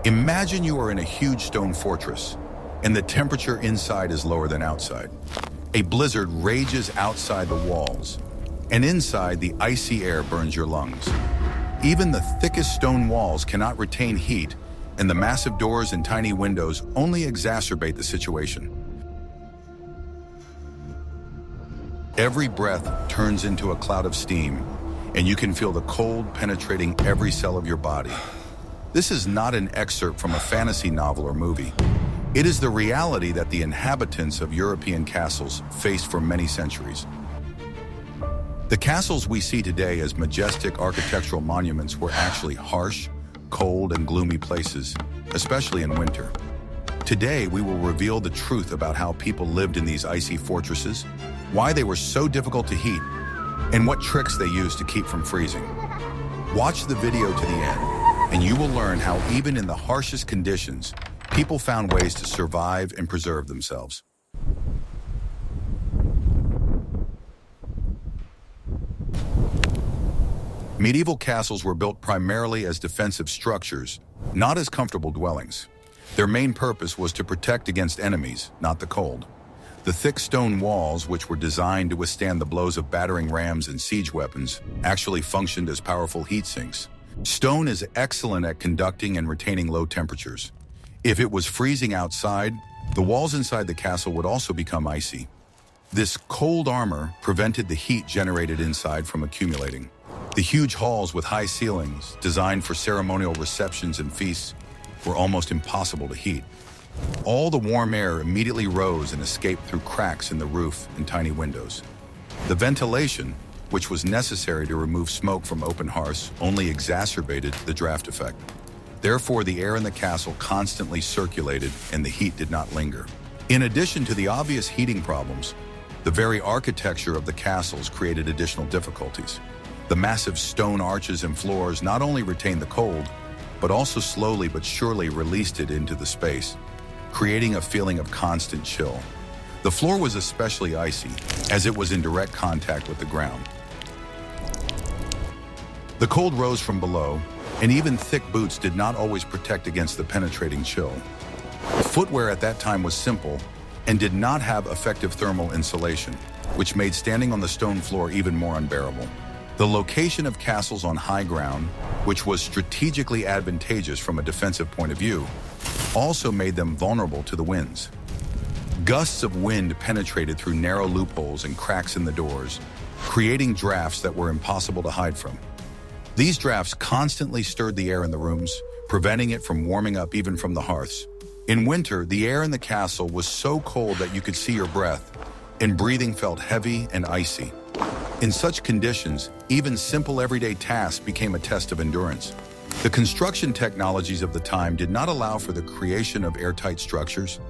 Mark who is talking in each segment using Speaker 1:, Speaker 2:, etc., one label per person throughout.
Speaker 1: Imagine you are in a huge stone fortress, and the temperature inside is lower than outside. A blizzard rages outside the walls, and inside the icy air burns your lungs. Even the thickest stone walls cannot retain heat, and the massive doors and tiny windows only exacerbate the situation. Every breath turns into a cloud of steam, and you can feel the cold penetrating every cell of your body. This is not an excerpt from a fantasy novel or movie. It is the reality that the inhabitants of European castles faced for many centuries. The castles we see today as majestic architectural monuments were actually harsh, cold, and gloomy places, especially in winter. Today, we will reveal the truth about how people lived in these icy fortresses, why they were so difficult to heat, and what tricks they used to keep from freezing. Watch the video to the end, and you will learn how even in the harshest conditions, people found ways to survive and preserve themselves. Medieval castles were built primarily as defensive structures, not as comfortable dwellings. Their main purpose was to protect against enemies, not the cold. The thick stone walls, which were designed to withstand the blows of battering rams and siege weapons, actually functioned as powerful heat sinks. Stone is excellent at conducting and retaining low temperatures. If it was freezing outside, the walls inside the castle would also become icy. This cold armor prevented the heat generated inside from accumulating. The huge halls with high ceilings, designed for ceremonial receptions and feasts, were almost impossible to heat. All the warm air immediately rose and escaped through cracks in the roof and tiny windows. The ventilation, which was necessary to remove smoke from open hearths, only exacerbated the draft effect. Therefore, the air in the castle constantly circulated and the heat did not linger. In addition to the obvious heating problems, the very architecture of the castles created additional difficulties. The massive stone arches and floors not only retained the cold, but also slowly but surely released it into the space, creating a feeling of constant chill. The floor was especially icy, as it was in direct contact with the ground. The cold rose from below, and even thick boots did not always protect against the penetrating chill. Footwear at that time was simple and did not have effective thermal insulation, which made standing on the stone floor even more unbearable. The location of castles on high ground, which was strategically advantageous from a defensive point of view, also made them vulnerable to the winds. Gusts of wind penetrated through narrow loopholes and cracks in the doors, creating drafts that were impossible to hide from. These drafts constantly stirred the air in the rooms, preventing it from warming up even from the hearths. In winter, the air in the castle was so cold that you could see your breath, and breathing felt heavy and icy. In such conditions, even simple everyday tasks became a test of endurance. The construction technologies of the time did not allow for the creation of airtight structures.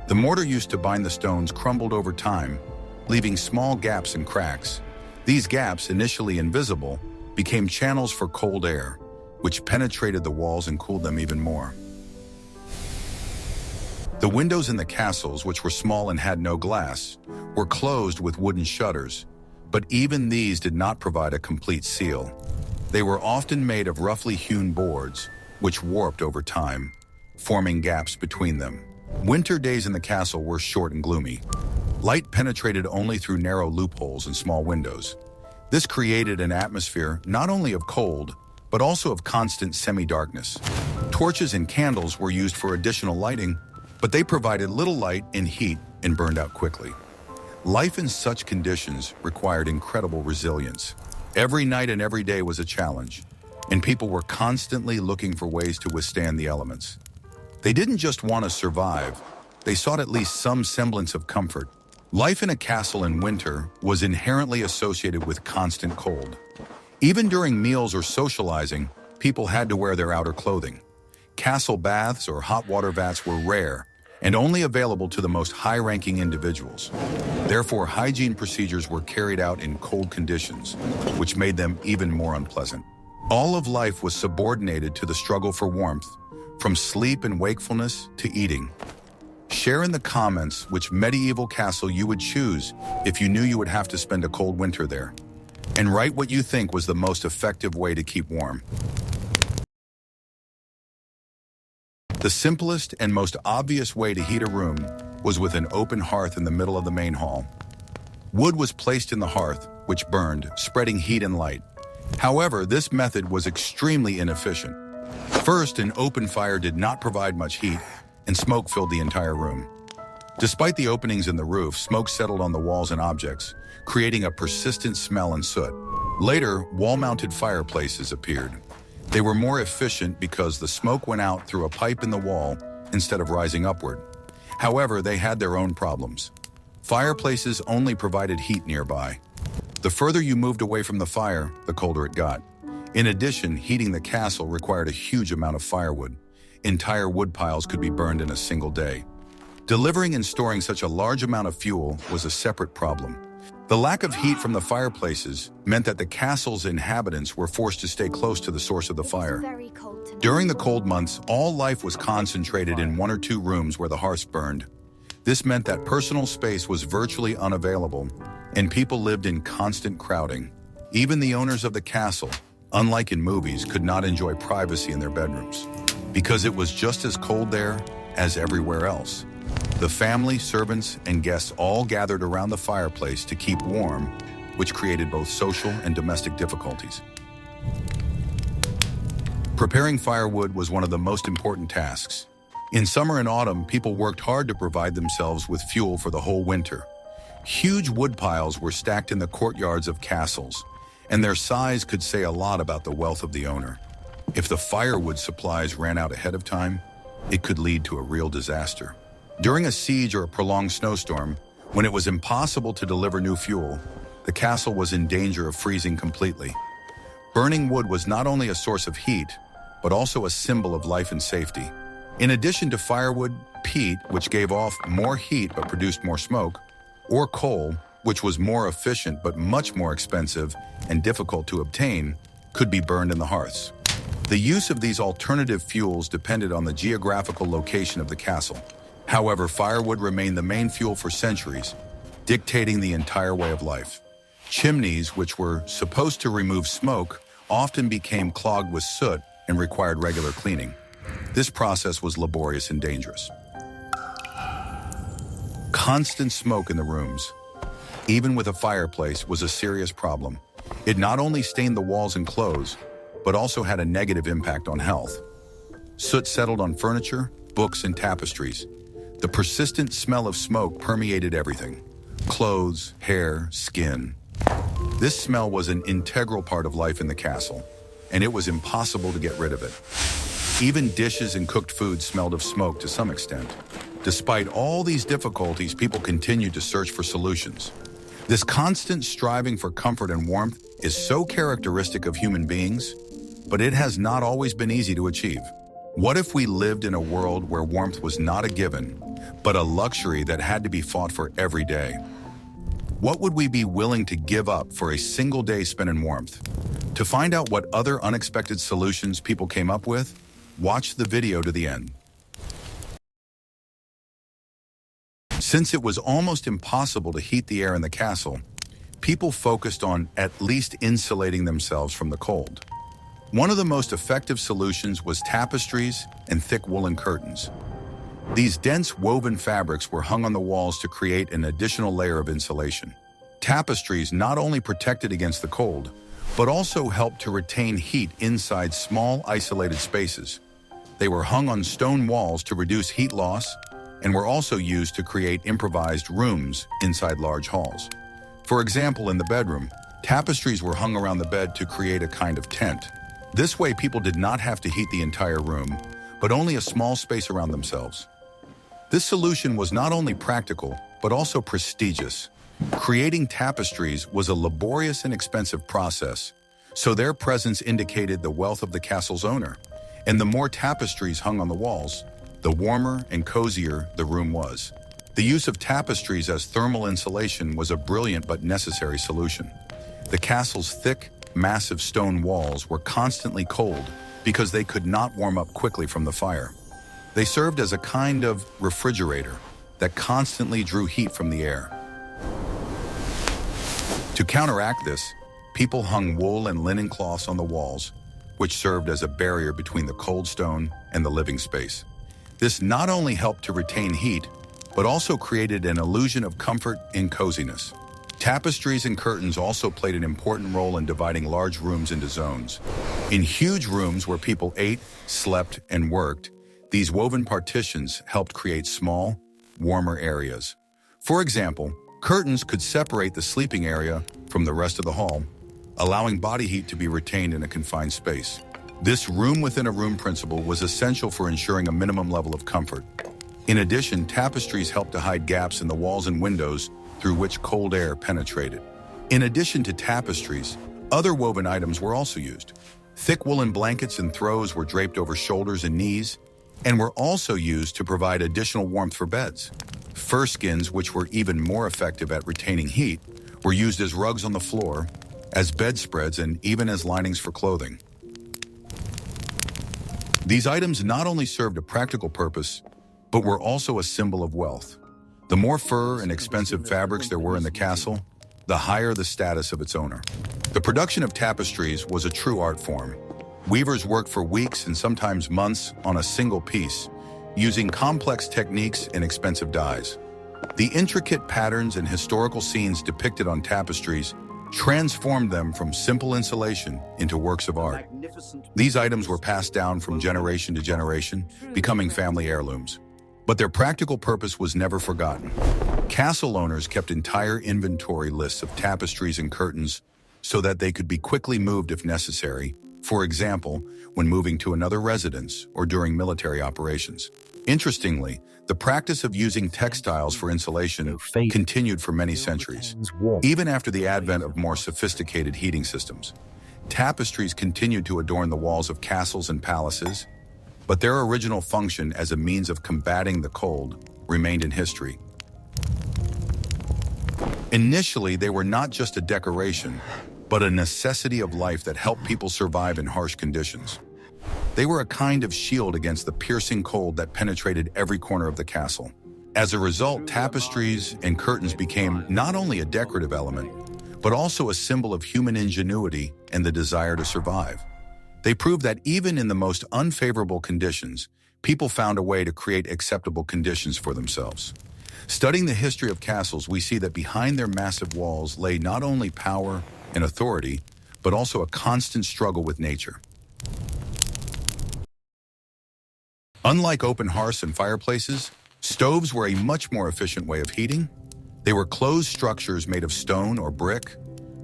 Speaker 1: The mortar used to bind the stones crumbled over time, leaving small gaps and cracks. These gaps, initially invisible, became channels for cold air, which penetrated the walls and cooled them even more. The windows in the castles, which were small and had no glass, were closed with wooden shutters, but even these did not provide a complete seal. They were often made of roughly hewn boards, which warped over time, forming gaps between them. Winter days in the castle were short and gloomy. Light penetrated only through narrow loopholes and small windows. This created an atmosphere not only of cold, but also of constant semi-darkness. Torches and candles were used for additional lighting, but they provided little light and heat and burned out quickly. Life in such conditions required incredible resilience. Every night and every day was a challenge, and people were constantly looking for ways to withstand the elements. They didn't just want to survive, they sought at least some semblance of comfort. Life in a castle in winter was inherently associated with constant cold. Even during meals or socializing, people had to wear their outer clothing. Castle baths or hot water vats were rare and only available to the most high-ranking individuals. Therefore, hygiene procedures were carried out in cold conditions, which made them even more unpleasant. All of life was subordinated to the struggle for warmth, from sleep and wakefulness to eating. Share in the comments which medieval castle you would choose if you knew you would have to spend a cold winter there. And write what you think was the most effective way to keep warm. The simplest and most obvious way to heat a room was with an open hearth in the middle of the main hall. Wood was placed in the hearth, which burned, spreading heat and light. However, this method was extremely inefficient. First, an open fire did not provide much heat, and smoke filled the entire room. Despite the openings in the roof, smoke settled on the walls and objects, creating a persistent smell and soot. Later, wall-mounted fireplaces appeared. They were more efficient because the smoke went out through a pipe in the wall instead of rising upward. However, they had their own problems. Fireplaces only provided heat nearby. The further you moved away from the fire, the colder it got. In addition, heating the castle required a huge amount of firewood. Entire wood piles could be burned in a single day. Delivering and storing such a large amount of fuel was a separate problem. The lack of heat from the fireplaces meant that the castle's inhabitants were forced to stay close to the source of the fire. During the cold months, all life was concentrated in 1 or 2 rooms where the hearths burned. This meant that personal space was virtually unavailable, and people lived in constant crowding. Even the owners of the castle, unlike in movies, could not enjoy privacy in their bedrooms, because it was just as cold there as everywhere else. The family, servants, and guests all gathered around the fireplace to keep warm, which created both social and domestic difficulties. Preparing firewood was one of the most important tasks. In summer and autumn, people worked hard to provide themselves with fuel for the whole winter. Huge wood piles were stacked in the courtyards of castles, and their size could say a lot about the wealth of the owner. If the firewood supplies ran out ahead of time, it could lead to a real disaster. During a siege or a prolonged snowstorm, when it was impossible to deliver new fuel, the castle was in danger of freezing completely. Burning wood was not only a source of heat, but also a symbol of life and safety. In addition to firewood, peat, which gave off more heat but produced more smoke, or coal, which was more efficient but much more expensive and difficult to obtain, could be burned in the hearths. The use of these alternative fuels depended on the geographical location of the castle. However, firewood remained the main fuel for centuries, dictating the entire way of life. Chimneys, which were supposed to remove smoke, often became clogged with soot and required regular cleaning. This process was laborious and dangerous. Constant smoke in the rooms, even with a fireplace, was a serious problem. It not only stained the walls and clothes, but also had a negative impact on health. Soot settled on furniture, books, and tapestries. The persistent smell of smoke permeated everything: clothes, hair, skin. This smell was an integral part of life in the castle, and it was impossible to get rid of it. Even dishes and cooked food smelled of smoke to some extent. Despite all these difficulties, people continued to search for solutions. This constant striving for comfort and warmth is so characteristic of human beings, but it has not always been easy to achieve. What if we lived in a world where warmth was not a given, but a luxury that had to be fought for every day? What would we be willing to give up for a single day spent in warmth? To find out what other unexpected solutions people came up with, watch the video to the end. Since it was almost impossible to heat the air in the castle, people focused on at least insulating themselves from the cold. One of the most effective solutions was tapestries and thick woolen curtains. These dense woven fabrics were hung on the walls to create an additional layer of insulation. Tapestries not only protected against the cold, but also helped to retain heat inside small, isolated spaces. They were hung on stone walls to reduce heat loss and were also used to create improvised rooms inside large halls. For example, in the bedroom, tapestries were hung around the bed to create a kind of tent. This way, people did not have to heat the entire room, but only a small space around themselves. This solution was not only practical, but also prestigious. Creating tapestries was a laborious and expensive process, so their presence indicated the wealth of the castle's owner. And the more tapestries hung on the walls, the warmer and cozier the room was. The use of tapestries as thermal insulation was a brilliant but necessary solution. The castle's thick, massive stone walls were constantly cold because they could not warm up quickly from the fire. They served as a kind of refrigerator that constantly drew heat from the air. To counteract this, people hung wool and linen cloths on the walls, which served as a barrier between the cold stone and the living space. This not only helped to retain heat, but also created an illusion of comfort and coziness. Tapestries and curtains also played an important role in dividing large rooms into zones. In huge rooms where people ate, slept, and worked, these woven partitions helped create small, warmer areas. For example, curtains could separate the sleeping area from the rest of the hall, allowing body heat to be retained in a confined space. This room-within-a-room principle was essential for ensuring a minimum level of comfort. In addition, tapestries helped to hide gaps in the walls and windows through which cold air penetrated. In addition to tapestries, other woven items were also used. Thick woolen blankets and throws were draped over shoulders and knees, and were also used to provide additional warmth for beds. Fur skins, which were even more effective at retaining heat, were used as rugs on the floor, as bedspreads, and even as linings for clothing. These items not only served a practical purpose, but were also a symbol of wealth. The more fur and expensive fabrics there were in the castle, the higher the status of its owner. The production of tapestries was a true art form. Weavers worked for weeks and sometimes months on a single piece, using complex techniques and expensive dyes. The intricate patterns and historical scenes depicted on tapestries transformed them from simple insulation into works of art. These items were passed down from generation to generation, becoming family heirlooms. But their practical purpose was never forgotten. Castle owners kept entire inventory lists of tapestries and curtains so that they could be quickly moved if necessary, for example, when moving to another residence or during military operations. Interestingly, the practice of using textiles for insulation continued for many centuries. Even after the advent of more sophisticated heating systems, tapestries continued to adorn the walls of castles and palaces, but their original function as a means of combating the cold remained in history. Initially, they were not just a decoration, but a necessity of life that helped people survive in harsh conditions. They were a kind of shield against the piercing cold that penetrated every corner of the castle. As a result, tapestries and curtains became not only a decorative element, but also a symbol of human ingenuity and the desire to survive. They proved that even in the most unfavorable conditions, people found a way to create acceptable conditions for themselves. Studying the history of castles, we see that behind their massive walls lay not only power and authority, but also a constant struggle with nature. Unlike open hearths and fireplaces, stoves were a much more efficient way of heating. They were closed structures made of stone or brick,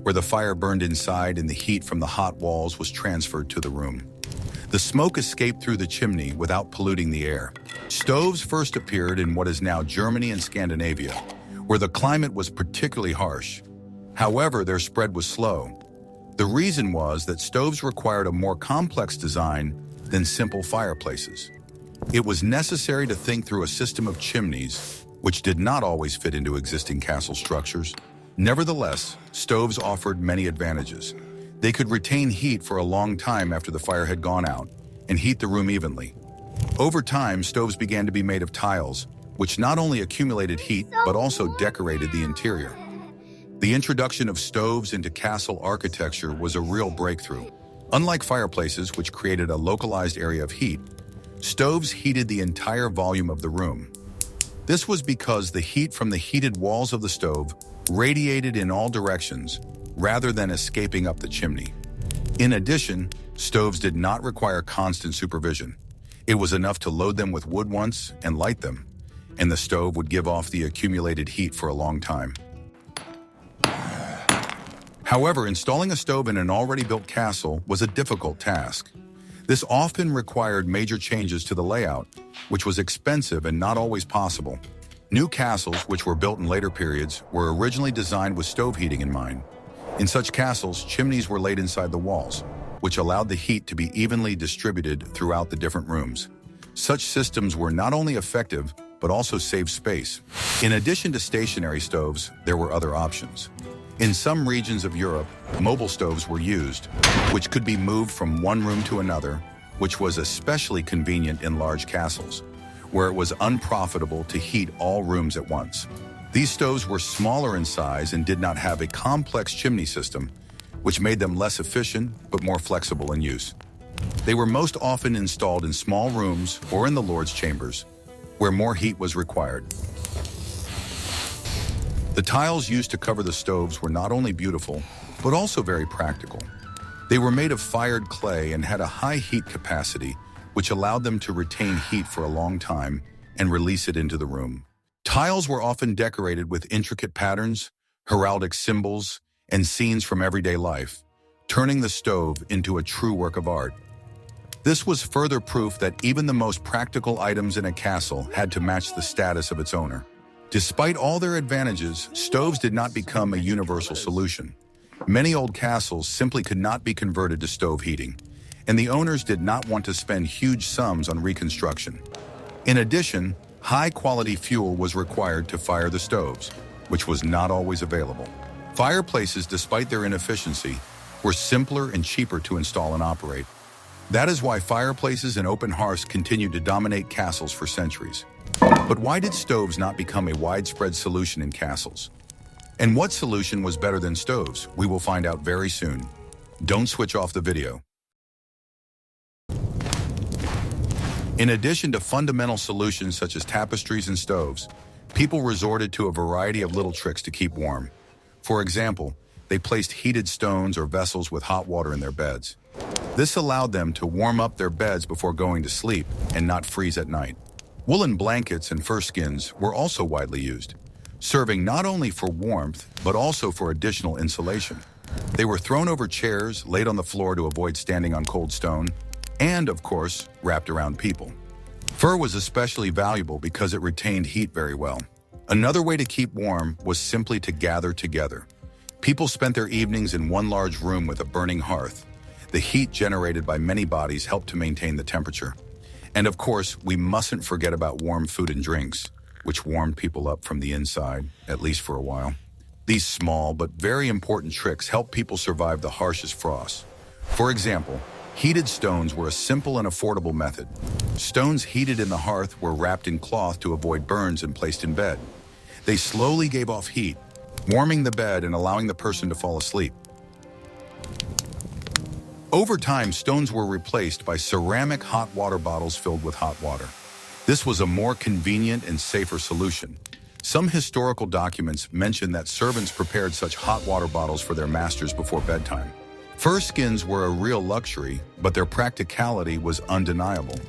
Speaker 1: where the fire burned inside and the heat from the hot walls was transferred to the room. The smoke escaped through the chimney without polluting the air. Stoves first appeared in what is now Germany and Scandinavia, where the climate was particularly harsh. However, their spread was slow. The reason was that stoves required a more complex design than simple fireplaces. It was necessary to think through a system of chimneys, which did not always fit into existing castle structures. Nevertheless, stoves offered many advantages. They could retain heat for a long time after the fire had gone out and heat the room evenly. Over time, stoves began to be made of tiles, which not only accumulated heat but also decorated the interior. The introduction of stoves into castle architecture was a real breakthrough. Unlike fireplaces, which created a localized area of heat, stoves heated the entire volume of the room. This was because the heat from the heated walls of the stove radiated in all directions rather than escaping up the chimney. In addition, stoves did not require constant supervision. It was enough to load them with wood once and light them, and the stove would give off the accumulated heat for a long time. However, installing a stove in an already built castle was a difficult task. This often required major changes to the layout, which was expensive and not always possible. New castles, which were built in later periods, were originally designed with stove heating in mind. In such castles, chimneys were laid inside the walls, which allowed the heat to be evenly distributed throughout the different rooms. Such systems were not only effective, but also saved space. In addition to stationary stoves, there were other options. In some regions of Europe, mobile stoves were used, which could be moved from one room to another, which was especially convenient in large castles, where it was unprofitable to heat all rooms at once. These stoves were smaller in size and did not have a complex chimney system, which made them less efficient but more flexible in use. They were most often installed in small rooms or in the Lord's chambers, where more heat was required. The tiles used to cover the stoves were not only beautiful, but also very practical. They were made of fired clay and had a high heat capacity, which allowed them to retain heat for a long time and release it into the room. Tiles were often decorated with intricate patterns, heraldic symbols, and scenes from everyday life, turning the stove into a true work of art. This was further proof that even the most practical items in a castle had to match the status of its owner. Despite all their advantages, stoves did not become a universal solution. Many old castles simply could not be converted to stove heating, and the owners did not want to spend huge sums on reconstruction. In addition, high-quality fuel was required to fire the stoves, which was not always available. Fireplaces, despite their inefficiency, were simpler and cheaper to install and operate. That is why fireplaces and open hearths continued to dominate castles for centuries. But why did stoves not become a widespread solution in castles? And what solution was better than stoves? We will find out very soon. Don't switch off the video. In addition to fundamental solutions such as tapestries and stoves, people resorted to a variety of little tricks to keep warm. For example, they placed heated stones or vessels with hot water in their beds. This allowed them to warm up their beds before going to sleep and not freeze at night. Woolen blankets and fur skins were also widely used, serving not only for warmth, but also for additional insulation. They were thrown over chairs, laid on the floor to avoid standing on cold stone, and, of course, wrapped around people. Fur was especially valuable because it retained heat very well. Another way to keep warm was simply to gather together. People spent their evenings in one large room with a burning hearth. The heat generated by many bodies helped to maintain the temperature. And of course, we mustn't forget about warm food and drinks, which warmed people up from the inside, at least for a while. These small but very important tricks helped people survive the harshest frosts. For example, heated stones were a simple and affordable method. Stones heated in the hearth were wrapped in cloth to avoid burns and placed in bed. They slowly gave off heat, warming the bed and allowing the person to fall asleep. Over time, stones were replaced by ceramic hot water bottles filled with hot water. This was a more convenient and safer solution. Some historical documents mention that servants prepared such hot water bottles for their masters before bedtime. Fur skins were a real luxury, but their practicality was undeniable.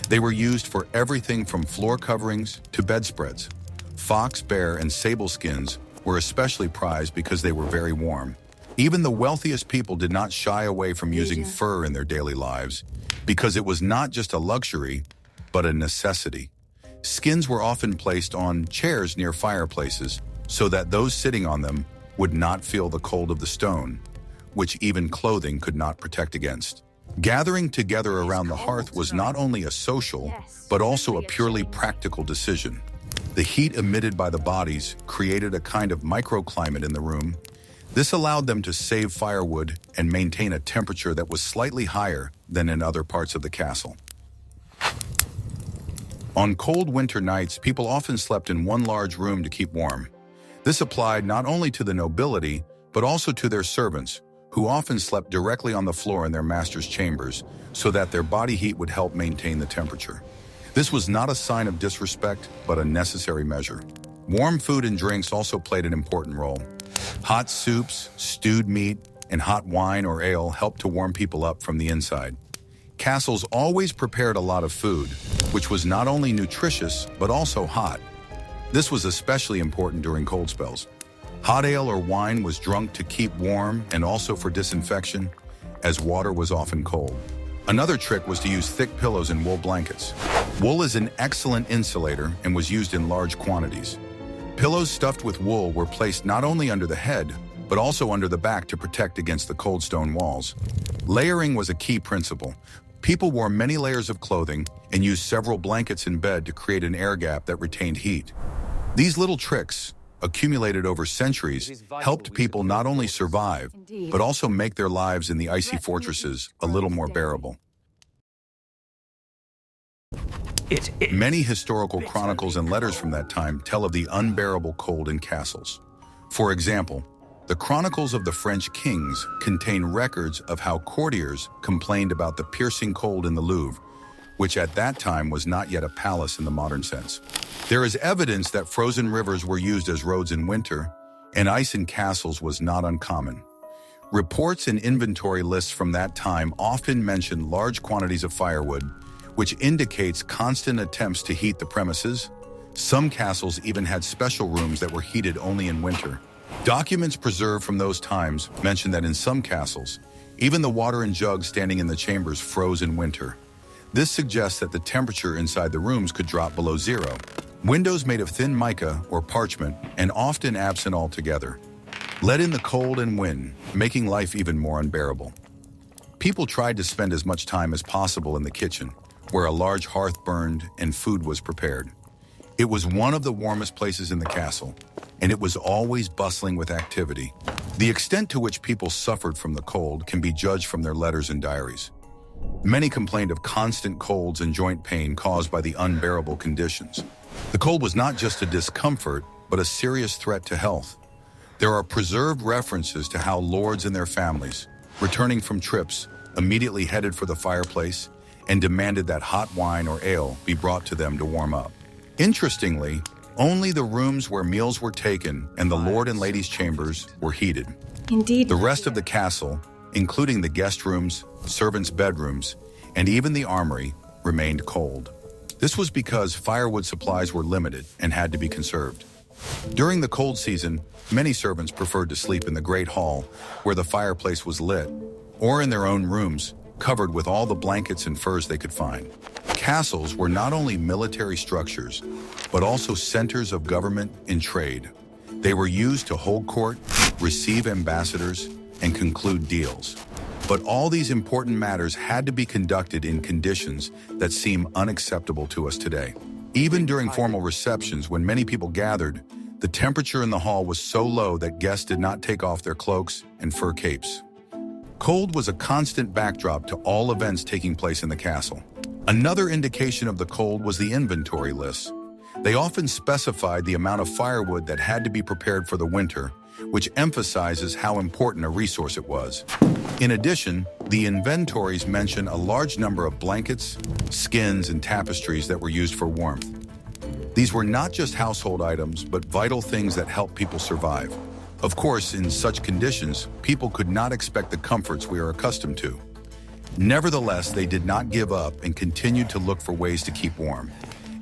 Speaker 1: They were used for everything from floor coverings to bedspreads. Fox, bear, and sable skins were especially prized because they were very warm. Even the wealthiest people did not shy away from using fur in their daily lives because it was not just a luxury, but a necessity. Skins were often placed on chairs near fireplaces so that those sitting on them would not feel the cold of the stone, which even clothing could not protect against. Gathering together around the hearth was not only a social, but also a purely practical decision. The heat emitted by the bodies created a kind of microclimate in the room. This allowed them to save firewood and maintain a temperature that was slightly higher than in other parts of the castle. On cold winter nights, people often slept in one large room to keep warm. This applied not only to the nobility, but also to their servants, who often slept directly on the floor in their master's chambers so that their body heat would help maintain the temperature. This was not a sign of disrespect, but a necessary measure. Warm food and drinks also played an important role. Hot soups, stewed meat, and hot wine or ale helped to warm people up from the inside. Castles always prepared a lot of food, which was not only nutritious, but also hot. This was especially important during cold spells. Hot ale or wine was drunk to keep warm and also for disinfection, as water was often cold. Another trick was to use thick pillows and wool blankets. Wool is an excellent insulator and was used in large quantities. Pillows stuffed with wool were placed not only under the head, but also under the back to protect against the cold stone walls. Layering was a key principle. People wore many layers of clothing and used several blankets in bed to create an air gap that retained heat. These little tricks, accumulated over centuries, helped people not only survive, but also make their lives in the icy fortresses a little more bearable. Many historical chronicles and letters from that time tell of the unbearable cold in castles. For example, The Chronicles of the French Kings contain records of how courtiers complained about the piercing cold in the Louvre, which at that time was not yet a palace in the modern sense. There is evidence that frozen rivers were used as roads in winter, and ice in castles was not uncommon. Reports and inventory lists from that time often mention large quantities of firewood, which indicates constant attempts to heat the premises. Some castles even had special rooms that were heated only in winter. Documents preserved from those times mention that in some castles, even the water in jugs standing in the chambers froze in winter. This suggests that the temperature inside the rooms could drop below zero. Windows made of thin mica or parchment and often absent altogether let in the cold and wind, making life even more unbearable. People tried to spend as much time as possible in the kitchen, where a large hearth burned and food was prepared. It was one of the warmest places in the castle, and it was always bustling with activity. The extent to which people suffered from the cold can be judged from their letters and diaries. Many complained of constant colds and joint pain caused by the unbearable conditions. The cold was not just a discomfort, but a serious threat to health. There are preserved references to how lords and their families, returning from trips, immediately headed for the fireplace and demanded that hot wine or ale be brought to them to warm up. Interestingly, only the rooms where meals were taken and the lord and lady's chambers were heated.
Speaker 2: Indeed.
Speaker 1: The rest of the castle, including the guest rooms, servants' bedrooms, and even the armory, remained cold. This was because firewood supplies were limited and had to be conserved. During the cold season, many servants preferred to sleep in the great hall where the fireplace was lit, or in their own rooms, covered with all the blankets and furs they could find. Castles were not only military structures, but also centers of government and trade. They were used to hold court, receive ambassadors, and conclude deals. But all these important matters had to be conducted in conditions that seem unacceptable to us today. Even during formal receptions, when many people gathered, the temperature in the hall was so low that guests did not take off their cloaks and fur capes. Cold was a constant backdrop to all events taking place in the castle. Another indication of the cold was the inventory lists. They often specified the amount of firewood that had to be prepared for the winter, which emphasizes how important a resource it was. In addition, the inventories mention a large number of blankets, skins, and tapestries that were used for warmth. These were not just household items, but vital things that helped people survive. Of course, in such conditions, people could not expect the comforts we are accustomed to. Nevertheless, they did not give up and continued to look for ways to keep warm.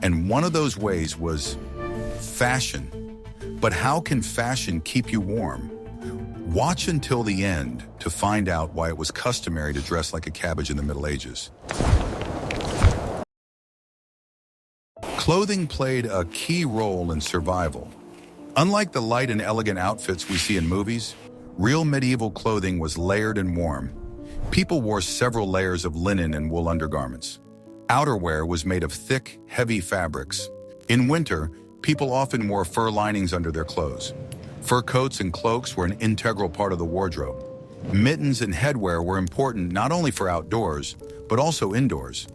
Speaker 1: And one of those ways was fashion. But how can fashion keep you warm? Watch until the end to find out why it was customary to dress like a cabbage in the Middle Ages. Clothing played a key role in survival. Unlike the light and elegant outfits we see in movies, real medieval clothing was layered and warm. People wore several layers of linen and wool undergarments. Outerwear was made of thick, heavy fabrics. In winter, people often wore fur linings under their clothes. Fur coats and cloaks were an integral part of the wardrobe. Mittens and headwear were important not only for outdoors, but also indoors.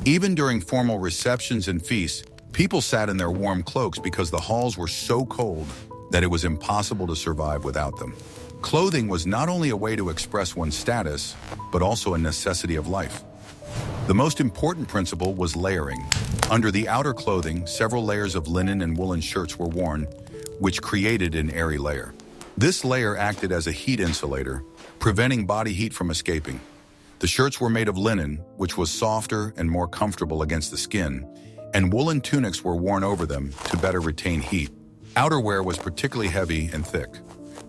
Speaker 1: Even during formal receptions and feasts, people sat in their warm cloaks because the halls were so cold that it was impossible to survive without them. Clothing was not only a way to express one's status, but also a necessity of life. The most important principle was layering. Under the outer clothing, several layers of linen and woolen shirts were worn, which created an airy layer. This layer acted as a heat insulator, preventing body heat from escaping. The shirts were made of linen, which was softer and more comfortable against the skin, and woolen tunics were worn over them to better retain heat. Outerwear was particularly heavy and thick.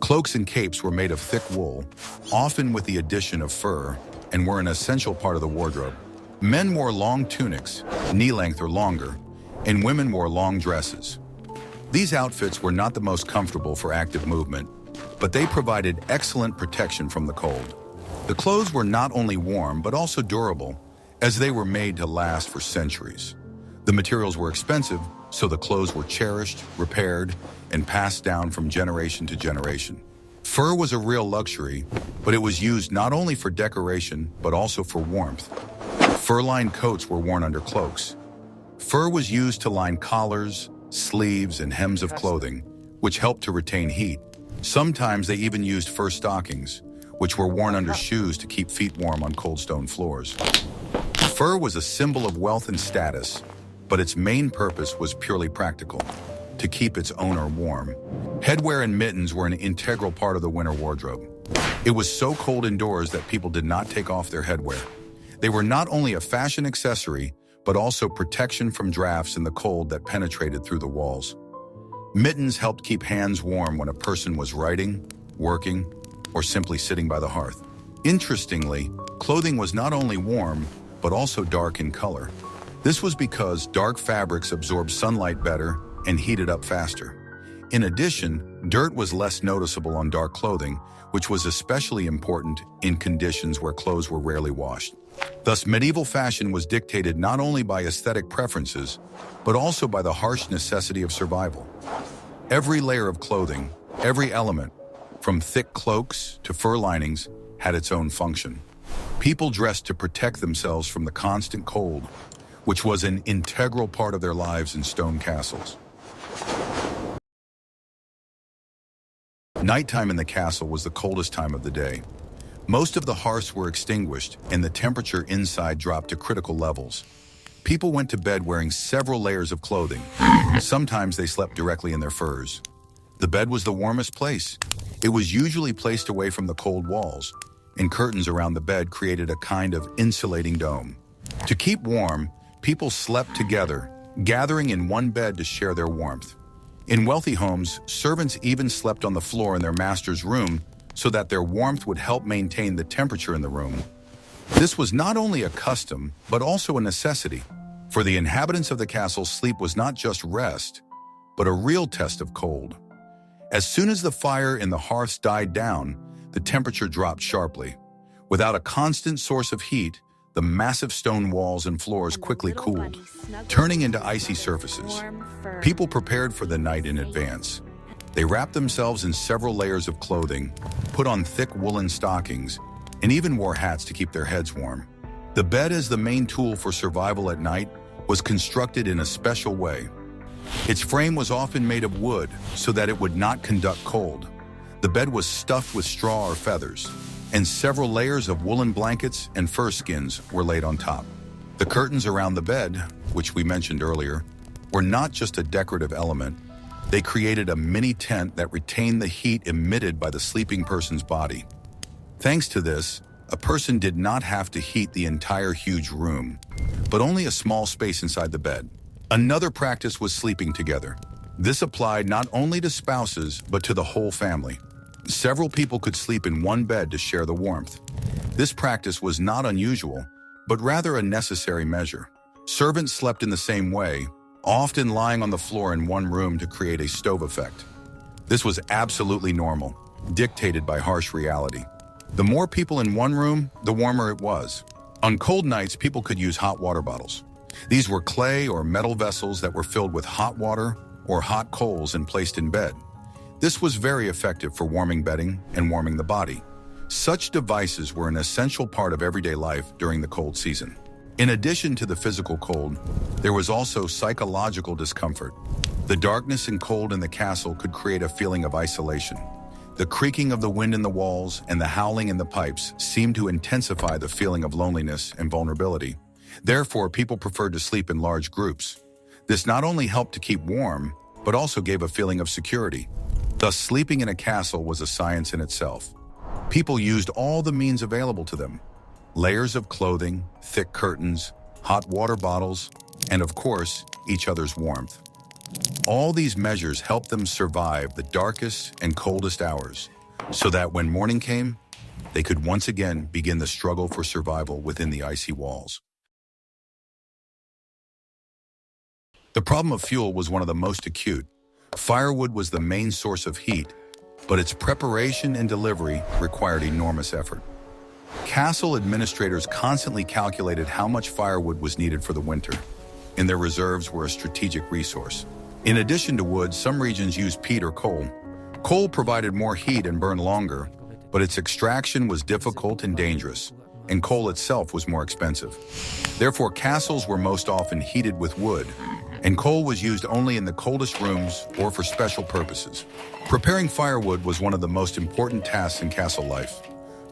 Speaker 1: Cloaks and capes were made of thick wool, often with the addition of fur, and were an essential part of the wardrobe. Men wore long tunics, knee-length or longer, and women wore long dresses. These outfits were not the most comfortable for active movement, but they provided excellent protection from the cold. The clothes were not only warm, but also durable, as they were made to last for centuries. The materials were expensive, so the clothes were cherished, repaired, and passed down from generation to generation. Fur was a real luxury, but it was used not only for decoration, but also for warmth. Fur-lined coats were worn under cloaks. Fur was used to line collars, sleeves, and hems of clothing, which helped to retain heat. Sometimes they even used fur stockings, which were worn under shoes to keep feet warm on cold stone floors. Fur was a symbol of wealth and status, but its main purpose was purely practical, to keep its owner warm. Headwear and mittens were an integral part of the winter wardrobe. It was so cold indoors that people did not take off their headwear. They were not only a fashion accessory, but also protection from drafts in the cold that penetrated through the walls. Mittens helped keep hands warm when a person was writing, working, or simply sitting by the hearth. Interestingly, clothing was not only warm, but also dark in color. This was because dark fabrics absorbed sunlight better and heated up faster. In addition, dirt was less noticeable on dark clothing, which was especially important in conditions where clothes were rarely washed. Thus, medieval fashion was dictated not only by aesthetic preferences, but also by the harsh necessity of survival. Every layer of clothing, every element, from thick cloaks to fur linings, had its own function. People dressed to protect themselves from the constant cold, which was an integral part of their lives in stone castles. Nighttime in the castle was the coldest time of the day. Most of the hearths were extinguished, and the temperature inside dropped to critical levels. People went to bed wearing several layers of clothing. Sometimes they slept directly in their furs. The bed was the warmest place. It was usually placed away from the cold walls, and curtains around the bed created a kind of insulating dome. To keep warm, people slept together, gathering in one bed to share their warmth. In wealthy homes, servants even slept on the floor in their master's room so that their warmth would help maintain the temperature in the room. This was not only a custom, but also a necessity. For the inhabitants of the castle, sleep was not just rest, but a real test of cold. As soon as the fire in the hearths died down, the temperature dropped sharply. Without a constant source of heat, the massive stone walls and floors quickly cooled, turning into icy surfaces. People prepared for the night in advance. They wrapped themselves in several layers of clothing, put on thick woolen stockings, and even wore hats to keep their heads warm. The bed, as the main tool for survival at night, was constructed in a special way. Its frame was often made of wood so that it would not conduct cold. The bed was stuffed with straw or feathers, and several layers of woolen blankets and fur skins were laid on top. The curtains around the bed, which we mentioned earlier, were not just a decorative element. They created a mini tent that retained the heat emitted by the sleeping person's body. Thanks to this, a person did not have to heat the entire huge room, but only a small space inside the bed. Another practice was sleeping together. This applied not only to spouses, but to the whole family. Several people could sleep in one bed to share the warmth. This practice was not unusual, but rather a necessary measure. Servants slept in the same way, often lying on the floor in one room to create a stove effect. This was absolutely normal, dictated by harsh reality. The more people in one room, the warmer it was. On cold nights, people could use hot water bottles. These were clay or metal vessels that were filled with hot water or hot coals and placed in bed. This was very effective for warming bedding and warming the body. Such devices were an essential part of everyday life during the cold season. In addition to the physical cold, there was also psychological discomfort. The darkness and cold in the castle could create a feeling of isolation. The creaking of the wind in the walls and the howling in the pipes seemed to intensify the feeling of loneliness and vulnerability. Therefore, people preferred to sleep in large groups. This not only helped to keep warm, but also gave a feeling of security. Thus, sleeping in a castle was a science in itself. People used all the means available to them: layers of clothing, thick curtains, hot water bottles, and of course, each other's warmth. All these measures helped them survive the darkest and coldest hours, so that when morning came, they could once again begin the struggle for survival within the icy walls. The problem of fuel was one of the most acute. Firewood was the main source of heat, but its preparation and delivery required enormous effort. Castle administrators constantly calculated how much firewood was needed for the winter, and their reserves were a strategic resource. In addition to wood, some regions used peat or coal. Coal provided more heat and burned longer, but its extraction was difficult and dangerous, and coal itself was more expensive. Therefore, castles were most often heated with wood, and coal was used only in the coldest rooms or for special purposes. Preparing firewood was one of the most important tasks in castle life.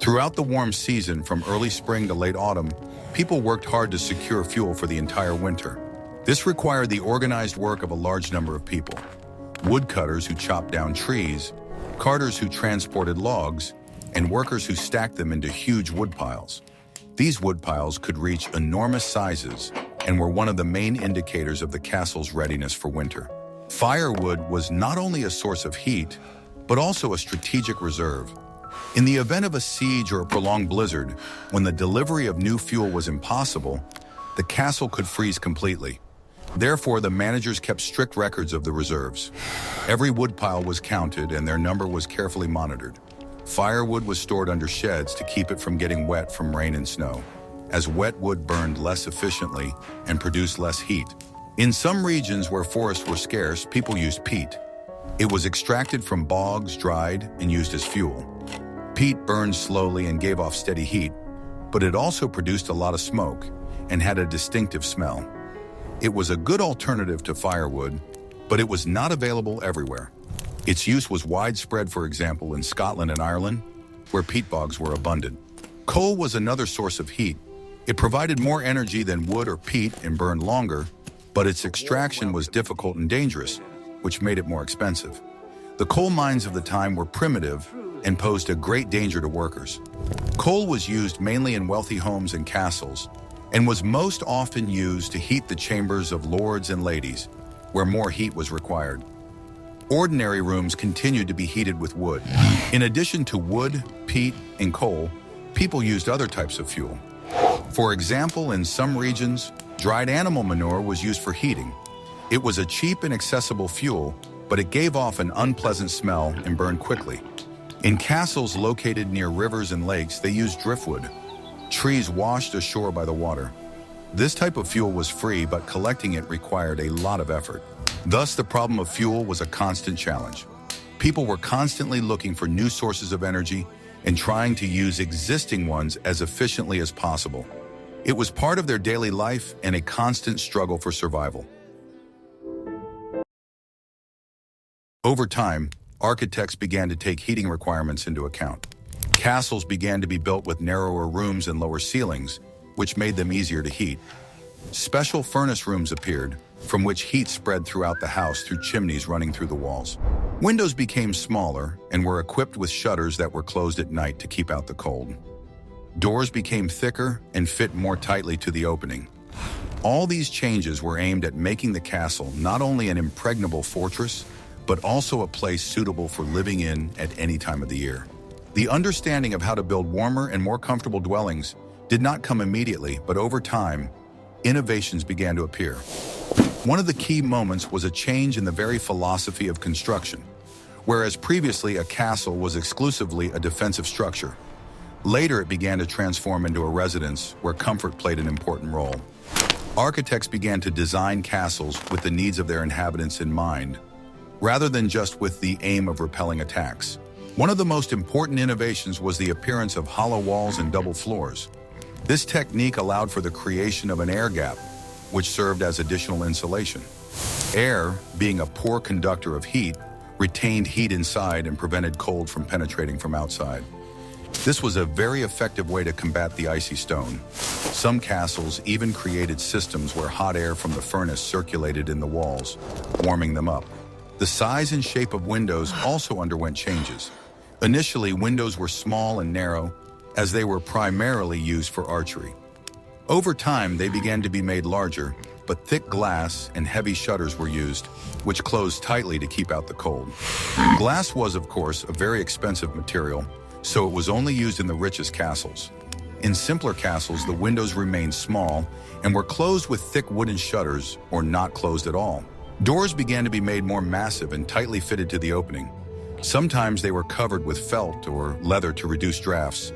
Speaker 1: Throughout the warm season, from early spring to late autumn, people worked hard to secure fuel for the entire winter. This required the organized work of a large number of people: woodcutters who chopped down trees, carters who transported logs, and workers who stacked them into huge wood piles. These wood piles could reach enormous sizes and were one of the main indicators of the castle's readiness for winter. Firewood was not only a source of heat, but also a strategic reserve. In the event of a siege or a prolonged blizzard, when the delivery of new fuel was impossible, the castle could freeze completely. Therefore, the managers kept strict records of the reserves. Every woodpile was counted and their number was carefully monitored. Firewood was stored under sheds to keep it from getting wet from rain and snow, as wet wood burned less efficiently and produced less heat. In some regions where forests were scarce, people used peat. It was extracted from bogs, dried, and used as fuel. Peat burned slowly and gave off steady heat, but it also produced a lot of smoke and had a distinctive smell. It was a good alternative to firewood, but it was not available everywhere. Its use was widespread, for example, in Scotland and Ireland, where peat bogs were abundant. Coal was another source of heat. It provided more energy than wood or peat and burned longer, but its extraction was difficult and dangerous, which made it more expensive. The coal mines of the time were primitive and posed a great danger to workers. Coal was used mainly in wealthy homes and castles, and was most often used to heat the chambers of lords and ladies, where more heat was required. Ordinary rooms continued to be heated with wood. In addition to wood, peat, and coal, people used other types of fuel. For example, in some regions, dried animal manure was used for heating. It was a cheap and accessible fuel, but it gave off an unpleasant smell and burned quickly. In castles located near rivers and lakes, they used driftwood, trees washed ashore by the water. This type of fuel was free, but collecting it required a lot of effort. Thus, the problem of fuel was a constant challenge. People were constantly looking for new sources of energy and trying to use existing ones as efficiently as possible. It was part of their daily life and a constant struggle for survival. Over time, architects began to take heating requirements into account. Castles began to be built with narrower rooms and lower ceilings, which made them easier to heat. Special furnace rooms appeared, from which heat spread throughout the house through chimneys running through the walls. Windows became smaller and were equipped with shutters that were closed at night to keep out the cold. Doors became thicker and fit more tightly to the opening. All these changes were aimed at making the castle not only an impregnable fortress, but also a place suitable for living in at any time of the year. The understanding of how to build warmer and more comfortable dwellings did not come immediately, but over time, innovations began to appear. One of the key moments was a change in the very philosophy of construction. Whereas previously a castle was exclusively a defensive structure, later it began to transform into a residence where comfort played an important role. Architects began to design castles with the needs of their inhabitants in mind, rather than just with the aim of repelling attacks. One of the most important innovations was the appearance of hollow walls and double floors. This technique allowed for the creation of an air gap, which served as additional insulation. Air, being a poor conductor of heat, retained heat inside and prevented cold from penetrating from outside. This was a very effective way to combat the icy stone. Some castles even created systems where hot air from the furnace circulated in the walls, warming them up. The size and shape of windows also underwent changes. Initially, windows were small and narrow, as they were primarily used for archery. Over time, they began to be made larger, but thick glass and heavy shutters were used, which closed tightly to keep out the cold. Glass was, of course, a very expensive material, so it was only used in the richest castles. In simpler castles, the windows remained small and were closed with thick wooden shutters or not closed at all. Doors began to be made more massive and tightly fitted to the opening. Sometimes they were covered with felt or leather to reduce drafts.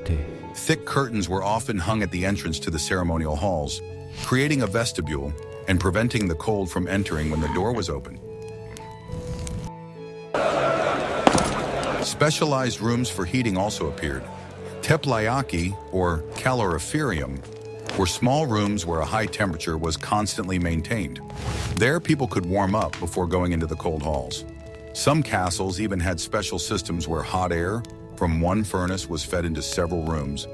Speaker 1: Thick curtains were often hung at the entrance to the ceremonial halls, creating a vestibule and preventing the cold from entering when the door was open. Specialized rooms for heating also appeared. Teplaiaki, or caloriferium, were small rooms where a high temperature was constantly maintained. There, people could warm up before going into the cold halls. Some castles even had special systems where hot air from one furnace was fed into several rooms,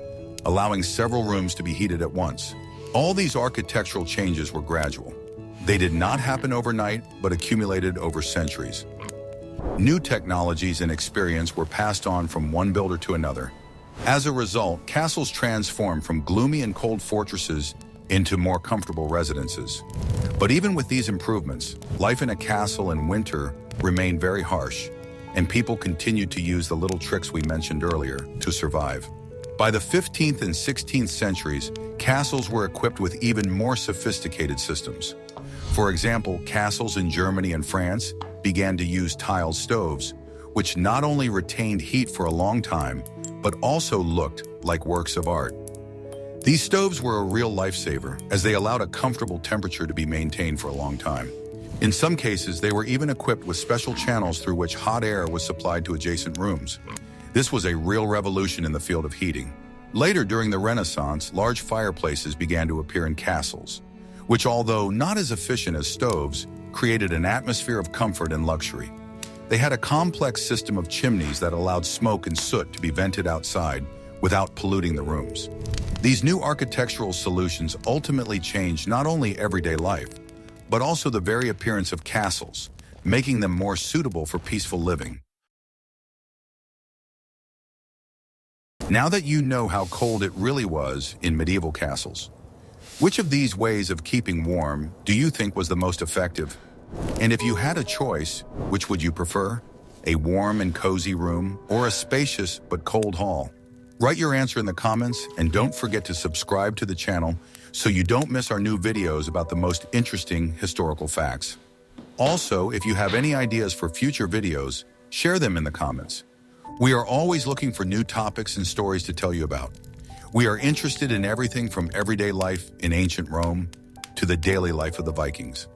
Speaker 1: allowing several rooms to be heated at once. All these architectural changes were gradual. They did not happen overnight, but accumulated over centuries. New technologies and experience were passed on from one builder to another. As a result, castles transformed from gloomy and cold fortresses into more comfortable residences. But even with these improvements, life in a castle in winter remained very harsh, and people continued to use the little tricks we mentioned earlier to survive. By the 15th and 16th centuries, castles were equipped with even more sophisticated systems. For example, castles in Germany and France began to use tiled stoves, which not only retained heat for a long time, but also looked like works of art. These stoves were a real lifesaver, as they allowed a comfortable temperature to be maintained for a long time. In some cases, they were even equipped with special channels through which hot air was supplied to adjacent rooms. This was a real revolution in the field of heating. Later, during the Renaissance, large fireplaces began to appear in castles, which, although not as efficient as stoves, created an atmosphere of comfort and luxury. They had a complex system of chimneys that allowed smoke and soot to be vented outside without polluting the rooms. These new architectural solutions ultimately changed not only everyday life, but also the very appearance of castles, making them more suitable for peaceful living. Now that you know how cold it really was in medieval castles, which of these ways of keeping warm do you think was the most effective? And if you had a choice, which would you prefer? A warm and cozy room or a spacious but cold hall? Write your answer in the comments and don't forget to subscribe to the channel so you don't miss our new videos about the most interesting historical facts. Also, if you have any ideas for future videos, share them in the comments. We are always looking for new topics and stories to tell you about. We are interested in everything from everyday life in ancient Rome to the daily life of the Vikings.